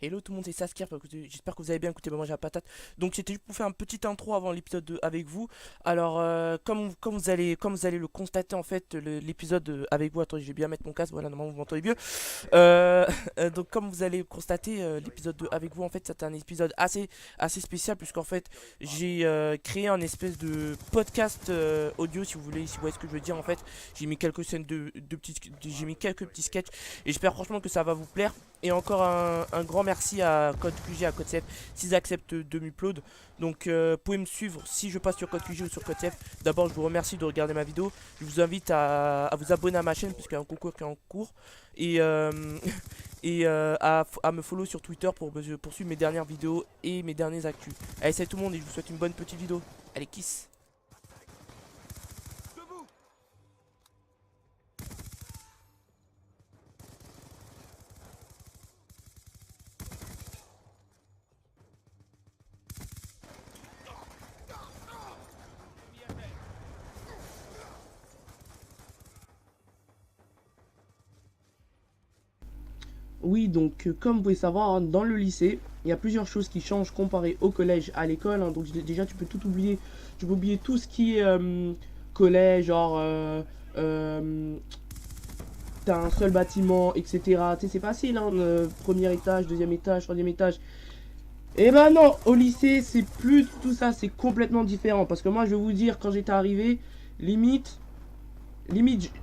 Hello tout le monde, c'est Saskia, j'espère que vous avez bien écouté Maman j'ai la patate. Donc c'était juste pour faire un petit intro avant l'épisode 2 avec vous. Alors comme vous allez le constater en fait, l'épisode avec vous, attendez je vais bien mettre mon casque, voilà normalement vous m'entendez mieux. Euh, donc comme vous allez constater, l'épisode 2 avec vous en fait c'est un épisode assez spécial puisqu'en fait j'ai créé un espèce de podcast audio si vous voulez, si vous voyez ce que je veux dire en fait. J'ai mis quelques scènes j'ai mis quelques petits sketchs et j'espère franchement que ça va vous plaire. Et encore un grand merci à Code QG, à Code CF, s'ils acceptent de m'upload. Donc vous pouvez me suivre si je passe sur Code QG ou sur Code CF. D'abord je vous remercie de regarder ma vidéo. Je vous invite à vous abonner à ma chaîne puisqu'il y a un concours qui est en cours. Et, à me follow sur Twitter pour poursuivre mes dernières vidéos et mes derniers actus. Allez salut tout le monde et je vous souhaite une bonne petite vidéo. Allez kiss. Oui, donc comme vous pouvez savoir, hein, dans le lycée, il y a plusieurs choses qui changent comparé au collège, à l'école. Hein. Donc déjà, tu peux tout oublier. Tu peux oublier tout ce qui est collège, genre t'as un seul bâtiment, etc. Tu sais, c'est facile, hein, premier étage, deuxième étage, troisième étage. Et ben non, au lycée, c'est plus tout ça, c'est complètement différent. Parce que moi, je vais vous dire, quand j'étais arrivé, limite,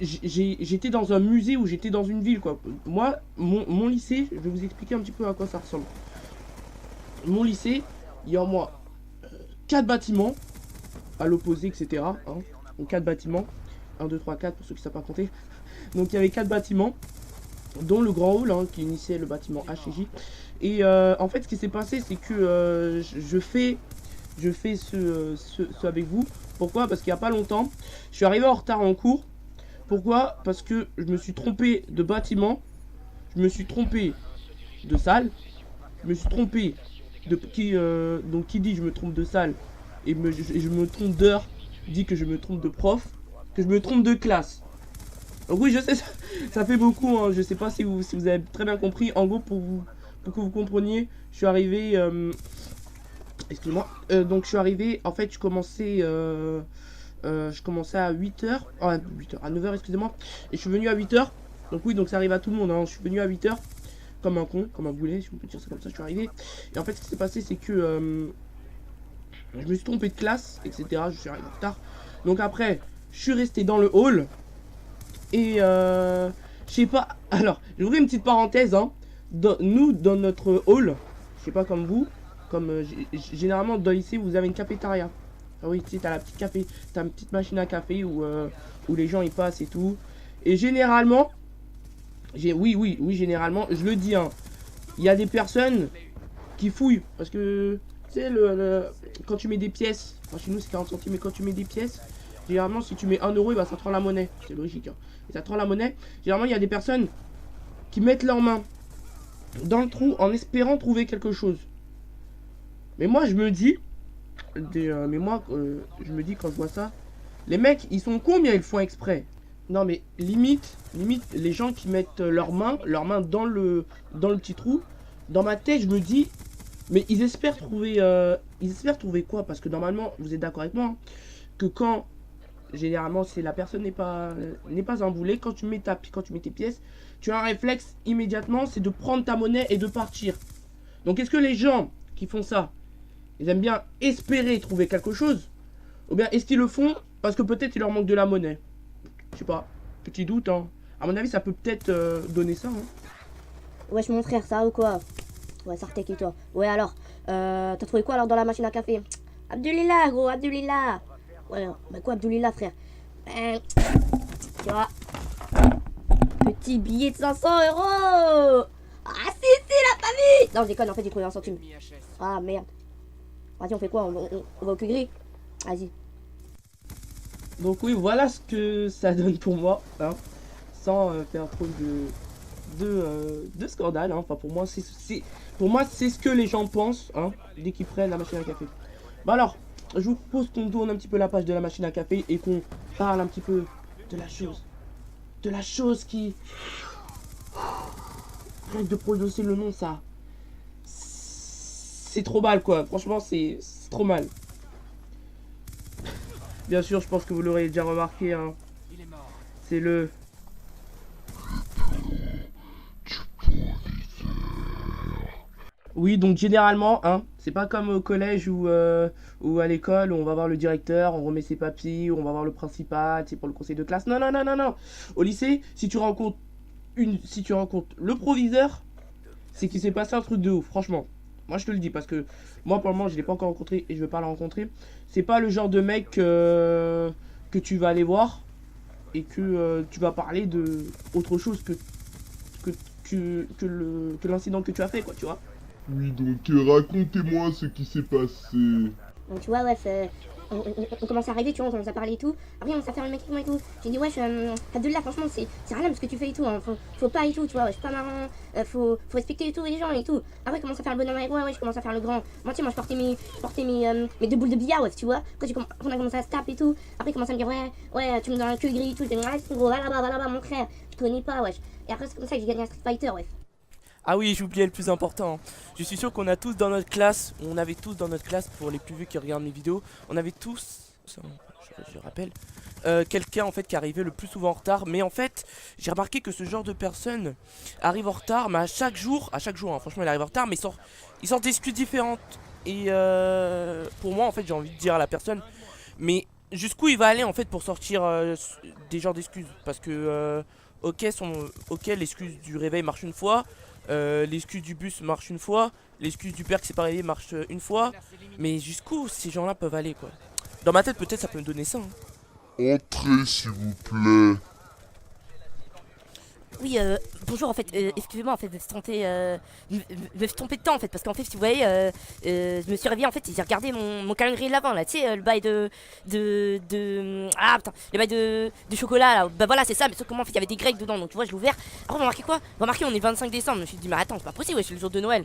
j'étais dans un musée ou j'étais dans une ville, quoi. Moi, mon lycée, je vais vous expliquer un petit peu à quoi ça ressemble. Mon lycée, il y a en moi 4 bâtiments, à l'opposé, etc. Hein. Donc 4 bâtiments, 1, 2, 3, 4 pour ceux qui ne savent pas compter. Donc il y avait 4 bâtiments, dont le grand hall, hein, qui initiait le bâtiment H et J. Et en fait, ce qui s'est passé, c'est que je fais ce avec vous. Pourquoi? Parce qu'il n'y a pas longtemps, je suis arrivé en retard en cours. Pourquoi? Parce que je me suis trompé de bâtiment, je me suis trompé de salle, je me suis trompé de donc qui dit je me trompe de salle et je me trompe d'heure, dit que je me trompe de prof, que je me trompe de classe. Donc oui, je sais, ça fait beaucoup, hein, je sais pas si vous avez très bien compris. En gros, pour que vous compreniez, je suis arrivé, excusez-moi, donc je suis arrivé, en fait, je commençais à 8h, à 9h, excusez-moi, et je suis venu à 8h. Donc oui, donc ça arrive à tout le monde, hein. Je suis venu à 8h, comme un con, comme un boulet, si on peut dire ça comme ça, je suis arrivé. Et en fait, ce qui s'est passé, c'est que je me suis trompé de classe, etc. Je suis arrivé en retard. Donc après, je suis resté dans le hall, et je sais pas, alors, j'ouvre une petite parenthèse, hein. Nous, dans notre hall, je sais pas comme vous, comme généralement dans le lycée, vous avez une cafétéria. Ah oui, tu sais, t'as la petite café, t'as une petite machine à café où les gens y passent et tout. Et généralement, oui, généralement, je le dis, hein, il y a des personnes qui fouillent. Parce que, tu sais, quand tu mets des pièces, enfin, chez nous c'est 40 centimes, mais quand tu mets des pièces, généralement, si tu mets 1 euro, bah, ça te rend la monnaie. C'est logique, hein. Et ça te rend la monnaie. Généralement, il y a des personnes qui mettent leurs mains dans le trou en espérant trouver quelque chose. Mais moi, je me dis, je me dis quand je vois ça, les mecs, ils sont combien ils le font exprès? Non mais limite, les gens qui mettent leurs mains dans le petit trou, dans ma tête, je me dis, mais ils espèrent trouver quoi? Parce que normalement, vous êtes d'accord avec moi, hein, que quand, généralement, si la personne n'est pas un boulet, quand tu mets tes pièces, tu as un réflexe immédiatement, c'est de prendre ta monnaie et de partir. Donc est-ce que les gens qui font ça, ils aiment bien espérer trouver quelque chose? Ou bien est-ce qu'ils le font parce que peut-être il leur manque de la monnaie? Je sais pas, petit doute, hein. À mon avis, ça peut peut-être donner ça, hein. Wesh mon frère, ça va ou quoi? Ouais, Sartek et toi. Ouais alors, t'as trouvé quoi alors dans la machine à café? Abdulillah gros, Abdulillah. Ouais, bah quoi Abdulillah frère? Tu vois, petit billet de 500 €. Ah si, la famille. Non je déconne, en fait j'ai trouvé un centime. Ah merde. Vas-y on fait quoi, on va au Kugri. Vas-y. Donc oui, voilà ce que ça donne pour moi, hein, sans faire trop de scandale, hein. Enfin pour moi c'est ce que les gens pensent, hein, dès qu'ils prennent la machine à café. Bah alors, je vous propose qu'on tourne un petit peu la page de la machine à café et qu'on parle un petit peu de la chose de la chose qui... Rien que de prononcer le nom, ça... C'est trop mal, quoi. Franchement, c'est trop mal. Bien sûr, je pense que vous l'aurez déjà remarqué, hein. C'est le... Oui, donc généralement, hein, c'est pas comme au collège ou à l'école où on va voir le directeur, on remet ses papiers, où on va voir le principal, c'est pour le conseil de classe. Non, non, non, non, non. Au lycée, si tu rencontres le proviseur, c'est qu'il s'est passé un truc de ouf, franchement. Moi, je te le dis parce que moi, pour le moment, je l'ai pas encore rencontré et je veux pas le rencontrer. C'est pas le genre de mec que tu vas aller voir et que tu vas parler de autre chose que l'incident que tu as fait, quoi, tu vois. Oui, donc racontez-moi ce qui s'est passé. Donc tu vois, ouais, on commence à arriver, tu vois, on commence à parler et tout. Après, on commence à faire le mec avec moi et tout. J'ai dit, wesh, Abdullah, franchement, c'est rien ce que tu fais et tout. Hein. Faut pas et tout, tu vois, c'est pas marrant. Faut respecter et tout, les gens et tout. Après, je commence à faire le bonhomme avec moi, ouais, je commence à faire le grand. Moi, tu sais, moi, je portais mes 2 boules de billard, ouais, tu vois. Quand on a commencé à se taper et tout. Après, il commence à me dire, ouais, tu me donnes un queue gris et tout. Je dis, ouais, c'est gros, va là-bas, mon frère. Tu connais pas, wesh. Et après, c'est comme ça que j'ai gagné un Street Fighter, ouais. Ah oui, j'ai oublié le plus important. Je suis sûr qu'on a tous dans notre classe, on avait tous dans notre classe, pour les plus vieux qui regardent mes vidéos, on avait tous, je rappelle, quelqu'un en fait qui arrivait le plus souvent en retard. Mais en fait, j'ai remarqué que ce genre de personne arrive en retard, mais à chaque jour, hein, franchement il arrive en retard, mais il sort des excuses différentes. Et pour moi en fait j'ai envie de dire à la personne, mais jusqu'où il va aller en fait pour sortir des genres d'excuses. Parce que ok, l'excuse du réveil marche une fois. L'excuse du bus marche une fois, l'excuse du père qui s'est pas réveillé marche une fois, mais jusqu'où ces gens-là peuvent aller, quoi. Dans ma tête, peut-être ça peut me donner ça. Hein. Entrez, s'il vous plaît. Oui, bonjour, en fait, excusez-moi, en fait, je me suis trompé de temps, en fait, parce qu'en fait, si vous voyez, je me suis réveillé, en fait, et j'ai regardé mon calendrier de l'avant, là, tu sais, le bail ah, putain, le bail de chocolat, là, bah voilà, c'est ça, mais sauf que moi, en fait, il y avait des grecs dedans, donc tu vois, je l'ai ouvert. Après, on va marquer quoi? On va marquer, on est 25 décembre, je me suis dit, mais attends, c'est pas possible, ouais, c'est le jour de Noël.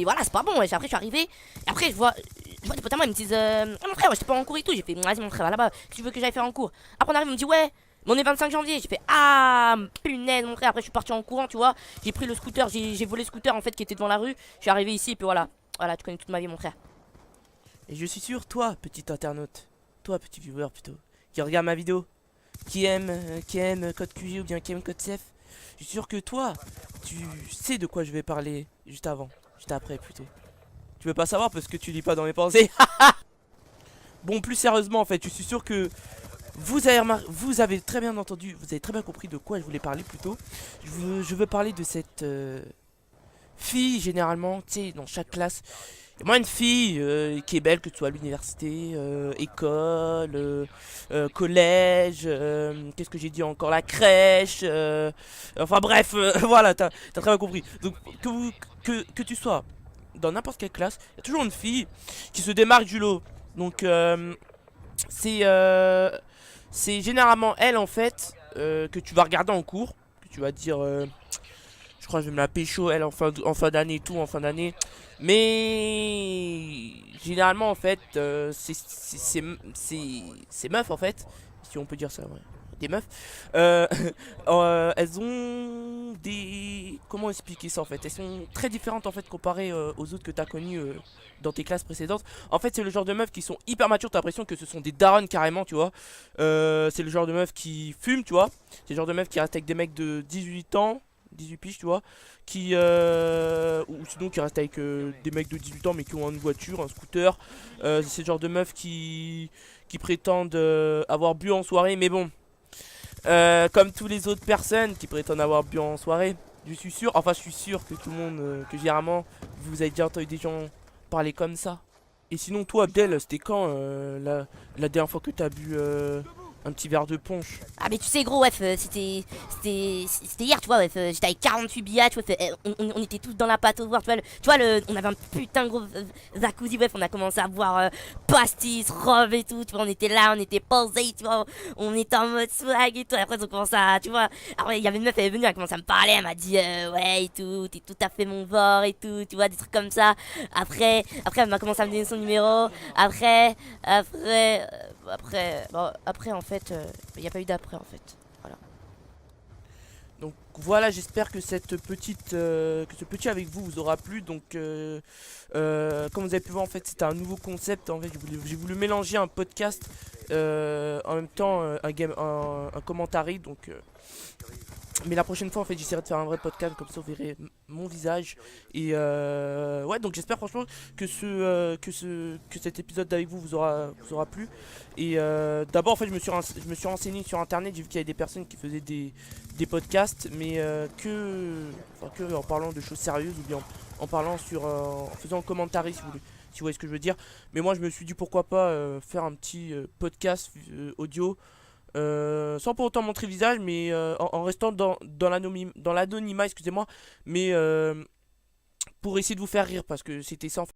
Voilà, c'est pas bon, ouais. Après, je suis arrivé, et après, je vois des potes à moi, ils me disent, ah, mon frère, ouais, j'étais pas en cours et tout, j'ai fait, vas-y, mon frère, va là-bas, qu'est-ce que tu veux que j'aille faire en cours? Après, on arrive, on me dit, ouais. Mais on est 25 janvier, j'ai fait ah punaise mon frère. Après je suis parti en courant, tu vois. J'ai pris le scooter, j'ai volé le scooter en fait qui était devant la rue. Je suis arrivé ici et puis voilà. Voilà, tu connais toute ma vie mon frère. Et je suis sûr, toi, petit internaute, toi, petit viewer plutôt, qui regarde ma vidéo, qui aime Code QG ou bien qui aime Code CF, je suis sûr que toi, tu sais de quoi je vais parler juste après plutôt. Tu veux pas savoir parce que tu lis pas dans mes pensées. Bon, plus sérieusement en fait, je suis sûr que vous avez très bien entendu, vous avez très bien compris de quoi je voulais parler plutôt. Je veux parler de cette fille, généralement, tu sais, dans chaque classe. Moi, une fille qui est belle, que ce soit à l'université, école, collège, qu'est-ce que j'ai dit encore, la crèche, enfin bref, voilà, t'as très bien compris. Donc, que tu sois dans n'importe quelle classe, il y a toujours une fille qui se démarque du lot. Donc, c'est généralement elle en fait que tu vas regarder en cours, que tu vas dire je crois que je vais me la pécho elle en fin d'année et tout, en fin d'année. Mais généralement en fait c'est meufs en fait, si on peut dire ça, ouais. Des meufs, elles ont des... Comment expliquer ça en fait? Elles sont très différentes en fait comparées aux autres que tu as connues dans tes classes précédentes. En fait c'est le genre de meufs qui sont hyper matures, t'as l'impression que ce sont des darons carrément, tu vois. C'est le genre de meufs qui fument, tu vois. C'est le genre de meufs qui restent avec des mecs de 18 ans, 18 piges, tu vois. Ou sinon qui restent avec des mecs de 18 ans mais qui ont une voiture, un scooter. C'est le genre de meufs qui prétendent avoir bu en soirée, mais bon... comme tous les autres personnes qui prétendent avoir bu en soirée, je suis sûr que tout le monde, que généralement, vous avez déjà entendu des gens parler comme ça. Et sinon, toi, Abdel, c'était quand la dernière fois que t'as bu un petit verre de punch? Ah mais tu sais gros, c'était hier, tu vois, j'étais avec 48 billets, tu vois, on était tous dans la pâte au voir, tu vois, on avait un putain de gros jacuzzi, on a commencé à boire pastis, rhum et tout, tu vois, on était là, on était posés, tu vois, on était en mode swag et tout, après on commence à, tu vois, après il y avait une meuf, elle est venue, elle a commencé à me parler, elle m'a dit, ouais et tout, t'es tout à fait mon vor et tout, tu vois, des trucs comme ça, après elle m'a commencé à me donner son numéro, après en fait, il n'y a pas eu d'après en fait, voilà. Donc voilà, j'espère que cette petite, que ce petit avec vous vous aura plu. Donc comme vous avez pu voir, en fait, c'était un nouveau concept. En fait, j'ai voulu mélanger un podcast en même temps un commentary. Donc mais la prochaine fois, en fait, j'essaierai de faire un vrai podcast, comme ça vous verrez mon visage. Et ouais, donc j'espère franchement que cet épisode avec vous vous aura plu. Et d'abord, en fait, je me suis renseigné sur internet, j'ai vu qu'il y avait des personnes qui faisaient des podcasts, mais que en parlant de choses sérieuses, ou bien en parlant en faisant un commentaire, si vous voyez ce que je veux dire. Mais moi, je me suis dit pourquoi pas faire un petit podcast audio. Sans pour autant montrer le visage, mais en restant dans l'anonymat, excusez-moi, mais pour essayer de vous faire rire, parce que c'était ça en fait.